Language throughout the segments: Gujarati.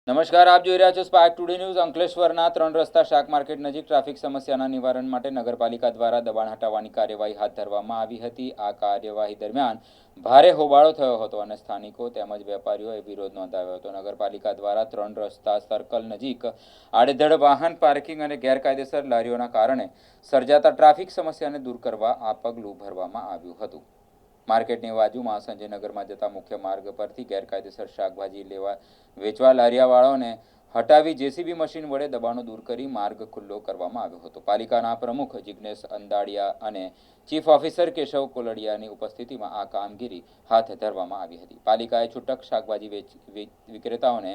નમસ્કાર, આપ જોઈ રહ્યા છો સ્પાર્ક ટુડે ન્યૂઝ। અંકલેશ્વરના 3 રસ્તા શાક માર્કેટ નજીક ટ્રાફિક સમસ્યાના નિવારણ માટે નગરપાલિકા દ્વારા દબાણ હટાવવાની કાર્યવાહી હાથ ધરવામાં આવી હતી। આ કાર્યવાહી દરમિયાન ભારે હોબાળો થયો હતો અને સ્થાનિકો તેમજ વેપારીઓએ વિરોધ નોંધાવ્યો હતો। નગરપાલિકા દ્વારા 3 રસ્તા સર્કલ નજીક આડેધડ વાહન પાર્કિંગ અને ગેરકાયદેસર લારીઓના કારણે સર્જાતા ટ્રાફિક સમસ્યાને દૂર કરવા આ પગલું ભરવામાં આવ્યું હતું। માર્કેટની બાજુમાં સંજયનગરમાં જતા મુખ્ય માર્ગ પરથી ગેરકાયદેસર શાકભાજી વેચવા લારીયાવાળાઓને હટાવી જેસીબી મશીન વડે દબાણો દૂર કરી માર્ગ ખુલ્લો કરવામાં આવ્યો હતો। પાલિકાના પ્રમુખ જિગ્નેશ અંદાડિયા અને ચીફ ઓફિસર કેશવ કોલડિયાની ઉપસ્થિતિમાં આ કામગીરી હાથ ધરવામાં આવી હતી। પાલિકાએ છૂટક શાકભાજી વિક્રેતાઓને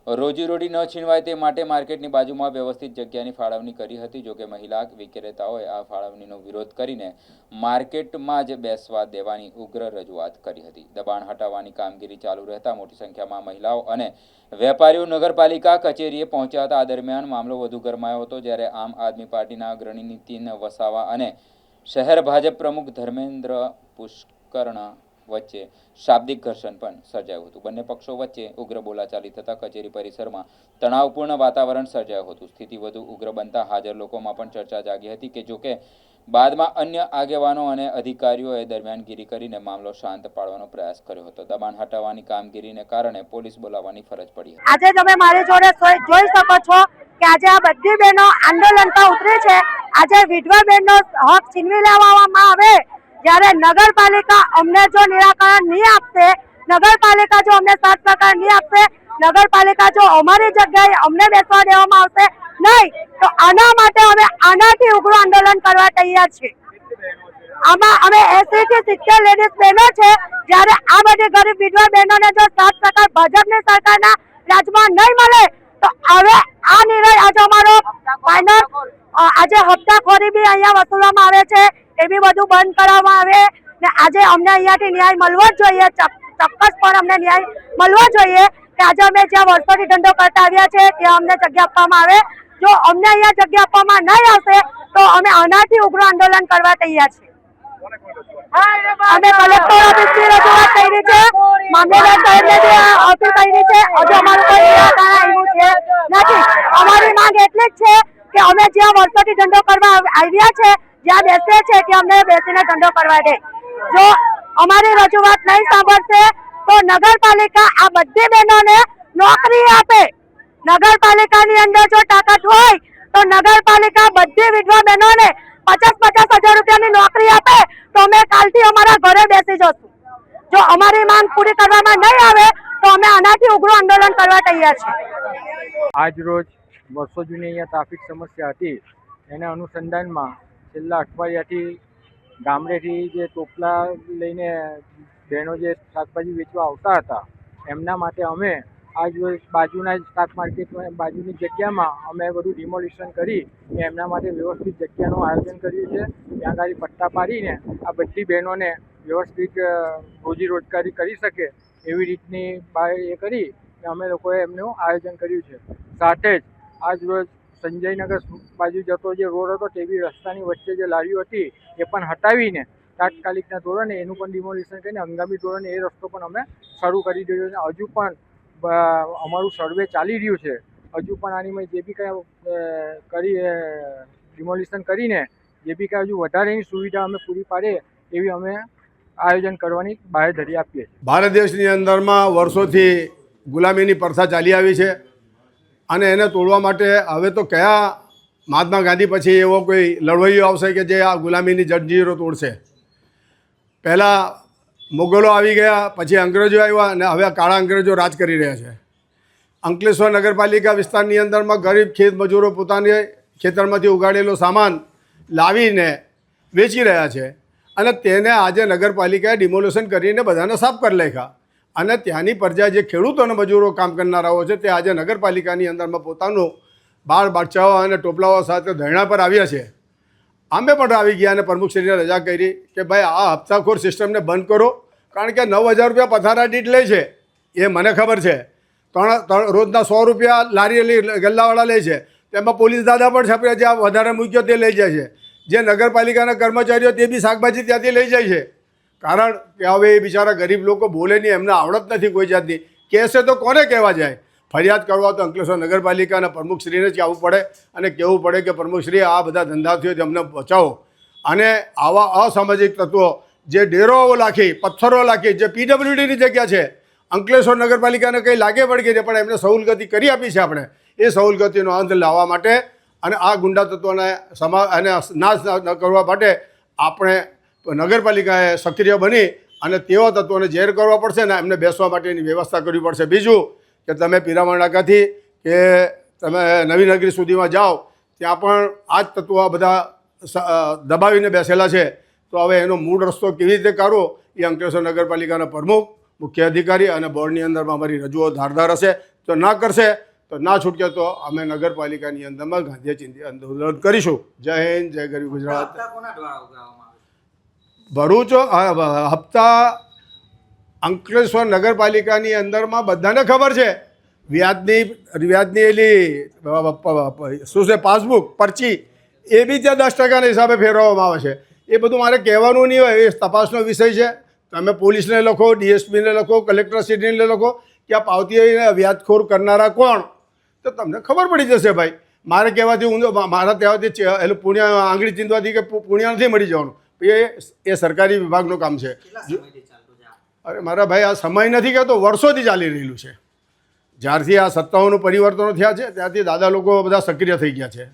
રોજીરોટી ન છીનવાય તે માટે માર્કેટની બાજુમાં વ્યવસ્થિત જગ્યાની ફાળવણી કરી હતી। જોકે મહિલા વિક્રેતાઓએ આ ફાળવણીનો વિરોધ કરીને માર્કેટમાં જ બેસવા દેવાની ઉગ્ર રજૂઆત કરી હતી। દબાણ હટાવવાની કામગીરી ચાલુ રહેતા મોટી સંખ્યામાં મહિલાઓ અને વેપારીઓ નગરપાલિકા કચેરીએ પહોંચ્યા હતા। આ દરમિયાન મામલો વધુ ગરમાયો હતો જ્યારે આમ આદમી પાર્ટીના અગ્રણી નીતિન વસાવા અને શહેર ભાજપ પ્રમુખ ધર્મેન્દ્ર પુષ્કર્ણ વચ્ચે શાબ્દિક ઘર્ષણ પણ સર્જાયું હતું। બંને પક્ષો વચ્ચે ઉગ્ર બોલાચાલી થતા કચેરી પરિસરમાં તણાવપૂર્ણ વાતાવરણ સર્જાયું હતું। સ્થિતિ વધુ ઉગ્ર બનતા હાજર લોકોમાં પણ ચર્ચા જાગી હતી કે જોકે બાદમાં અન્ય આગેવાનો અને અધિકારીઓએ દરમિયાનગીરી કરીને મામલો શાંત પાડવાનો પ્રયાસ કર્યો હતો। દબાણ હટાવવાની કામગીરીને કારણે પોલીસ બોલાવવાની ફરજ પડી હતી। આજે તમે મારી જોડે જોઈ શકો છો કે આજે આ બધી બહેનો આંદોલન પર ઉતરી છે। આજે વિધવા બહેનનો હક છીનવી લેવામાં આવે જ્યારે નગરપાલિકા અમને જો નિરાકરણ નહીં આપશે, નગરપાલિકા જો અમને સાત પ્રકાર નહીં આપશે, નગરપાલિકા જો અમારી જગ્યાએ અમને બેસવા દેવામાં આવશે નહીં તો આના માટે અમે આનાથી ઉગ્ર આંદોલન કરવા તૈયાર છીએ। આમાં અમે 80 થી 70 લેડીઝ બહેનો છે। જ્યારે આ બધી ગરીબ વિધવા બહેનોને જો 7 ટકા ભાજપની સરકારના રાજમાં નહીં મળે તો હવે આ નિર્ણય આજે અમારો ફાઇનલ આજે હપ્તાખોરી બી અહીંયા વસૂલવામાં આવે છે એ બી બધું બંધ કરવામાં આવે ને આજે અમને અહીંયાથી ન્યાય મળવો જ જોઈએ। ચોક્કસ પણ અમને ન્યાય મળવો જોઈએ કે આજે અમે જ્યાં વર્ષોથી ધંધો કરતા આવ્યા છે ત્યાં અમને જગ્યા આપવામાં આવે। જો અમને અહીંયા જગ્યા આપવામાં નહીં આવશે તો અમે આનાથી ઉગ્ર આંદોલન કરવા તૈયાર છીએ। અમે કલેક્ટર ઓફિસની રજૂઆત કરી છે, મામલતદાર સાહેબને અપીલ કરી છે, હજુ અમારું કોઈ નિરાકરણ આવ્યું છે નથી। અમારી માંગ એટલી જ છે કે અમે જ્યાં વર્ષોથી ધંધો કરવા આવ્યા છે, જ્યાં બેસીએ છે ત્યાં અમને બેસીને ધંધો કરવા દે। જો અમારી રજૂઆત નહીં સાંભળશે તો નગરપાલિકા આ બધી બહેનોને નોકરી આપે। નગરપાલિકાની અંદર જો તાકાત હોય તો નગરપાલિકા બધી વિધવા બહેનોને 50,000 રૂપિયાની નોકરી આપે તો અમે કાલથી અમારા ઘરે બેસી જશું। જો અમારી માંગ પૂરી કરવામાં નહીં આવે તો અમે આનાથી ઉગ્ર આંદોલન કરવા તૈયાર છીએ। આજ રોજ વર્ષો જૂની અહીંયા ટ્રાફિક સમસ્યા હતી એના અનુસંધાનમાં છેલ્લા અઠવાડિયાથી ગામડેથી જે ટોપલા લઈને બહેનો જે શાકભાજી વેચવા આવતા હતા એમના માટે અમે આજ રોજ બાજુના શાક માર્કેટમાં બાજુની જગ્યામાં અમે બધું ડિમોલિશન કરી એમના માટે વ્યવસ્થિત જગ્યાનું આયોજન કર્યું છે। ત્યાં આગળ પટ્ટા પાડીને આ બધી બહેનોને વ્યવસ્થિત રોજી રોજગારી કરી શકે એવી રીતની એ કરી અમે લોકોએ એમનું આયોજન કર્યું છે। સાથે જ આજ રોજ સંજયનગર બાજુ જતો જે રોડ હતો તેવી રસ્તાની વચ્ચે જે લારીઓ હતી એ પણ હટાવીને તાત્કાલિકના ધોરણે એનું પણ ડિમોલિશન કરીને હંગામી ધોરણે એ રસ્તો પણ અમે શરૂ કરી દીધો છે। હજુ પણ અમારું સર્વે ચાલી રહ્યું છે। હજુ પણ આની જે બી કાંઈ ડિમોલિશન કરીને જે બી કાંઈ હજુ વધારેની સુવિધા અમે પૂરી પાડીએ એવી અમે આયોજન કરવાની બાંહેધરી આપીએ છીએ। ભારત દેશની અંદરમાં વર્ષોથી ગુલામીની પ્રથા ચાલી આવી છે અને એને તોડવા માટે હવે તો કયા મહાત્મા ગાંધી પછી એવો કોઈ લડવૈયો આવશે કે જે આ ગુલામીની જંજીરો તોડશે। પહેલાં મુગલો આવી ગયા, પછી અંગ્રેજો આવ્યા અને હવે કાળા અંગ્રેજો રાજ કરી રહ્યા છે। અંકલેશ્વર નગરપાલિકા વિસ્તારની અંદરમાં ગરીબ ખેત મજૂરો પોતાને ખેતરમાંથી ઉગાડેલો સામાન લાવીને વેચી રહ્યા છે અને તેને આજે નગરપાલિકાએ ડિમોલેશન કરીને બધાને સાફ કરી નાખ્યા અને ત્યાંની પ્રજા જે ખેડૂતો અને મજૂરો કામ કરનારાઓ છે તે આજે નગરપાલિકાની અંદરમાં પોતાનું બાળ બચ્ચાઓ અને ટોપલાઓ સાથે ધરણા પર આવ્યા છે। અમે પણ આવી ગયા અને પ્રમુખશ્રીને રજા કરી કે ભાઈ આ હપ્તાખોર સિસ્ટમને બંધ કરો, કારણ કે 9,000 રૂપિયા પથારા દીઠ લે છે એ મને ખબર છે। રોજના 100 રૂપિયા લારી ગલ્લાવાળા લે છે, તેમાં પોલીસ દાદા પણ છાપે જે વધારે મૂક્યો તે લઈ જાય છે। જે નગરપાલિકાના કર્મચારીઓ તે બી શાકભાજી ત્યાંથી લઈ જાય છે, કારણ કે હવે એ બિચારા ગરીબ લોકો બોલે નહીં, એમને આવડત નથી કોઈ જાતની, કહેશે તો કોને કહેવા જાય। ફરિયાદ કરવા તો અંકલેશ્વર નગરપાલિકાના પ્રમુખશ્રીને જ આવવું પડે અને કહેવું પડે કે પ્રમુખશ્રી આ બધા ધંધાથીઓથી અમને બચાવો. અને આવા અસામાજિક તત્વો જે ડેરોઓ લાખી, પથ્થરો લાખી, જે પીડબ્લ્યુડીની જગ્યા છે, અંકલેશ્વર નગરપાલિકાને કંઈ લાગે પડી ગઈ પણ એમને સહુલગતિ કરી આપી છે આપણે. એ સહુલગતિનો અંત લાવવા માટે અને આ ગુંડા તત્વોને અને નાશ ન કરવા માટે આપણે નગરપાલિકાએ સક્રિય બની અને તેવા તત્વોને ઝેર કરવા પડશે ને એમને બેસવા માટેની વ્યવસ્થા કરવી પડશે. બીજું કે તમે પીરામણ નાકાથી કે તમે નવી નગરી સુધીમાં જાઓ ત્યાં પણ આ જ તત્વો બધા દબાવીને બેસેલા છે. તો હવે એનો મૂળ રસ્તો કેવી રીતે કાઢવો એ અંકલેશ્વર નગરપાલિકાના પ્રમુખ, મુખ્ય અધિકારી અને બોર્ડની અંદરમાં અમારી રજૂઆત ધારદાર હશે. તો ના કરશે તો ના છૂટકે તો અમે નગરપાલિકાની અંદરમાં ગાંધી ચિંતી આંદોલન કરીશું. જય હિન્દ, જય ગરવી ગુજરાત. ભરૂચ હપ્તા અંકલેશ્વર નગરપાલિકાની અંદરમાં બધાને ખબર છે. વ્યાજની એલી શું છે પાસબુક, પરચી એ બી ત્યાં 10%ના હિસાબે ફેરવવામાં આવે છે. એ બધું મારે કહેવાનું નહીં હોય, એ તપાસનો વિષય છે. તમે પોલીસને લખો, ડીએસપીને લખો, કલેક્ટરશ્રીને લખો કે આ પાવતી વ્યાજખોર કરનારા કોણ, તો તમને ખબર પડી જશે ભાઈ. મારે કહેવાથી મારા કહેવાથી એટલે પુણ્યા આંગળી ચીંધવાથી કે પુણ્યા નથી મળી જવાનું. એ સરકારી વિભાગનું કામ છે. અરે મારા ભાઈ આ સમય નથી કહેતો, વર્ષોથી ચાલી રહેલું છે. જ્યારથી આ સત્તાઓનું પરિવર્તનો થયા છે ત્યારથી દાદા લોકો બધા સક્રિય થઈ ગયા છે.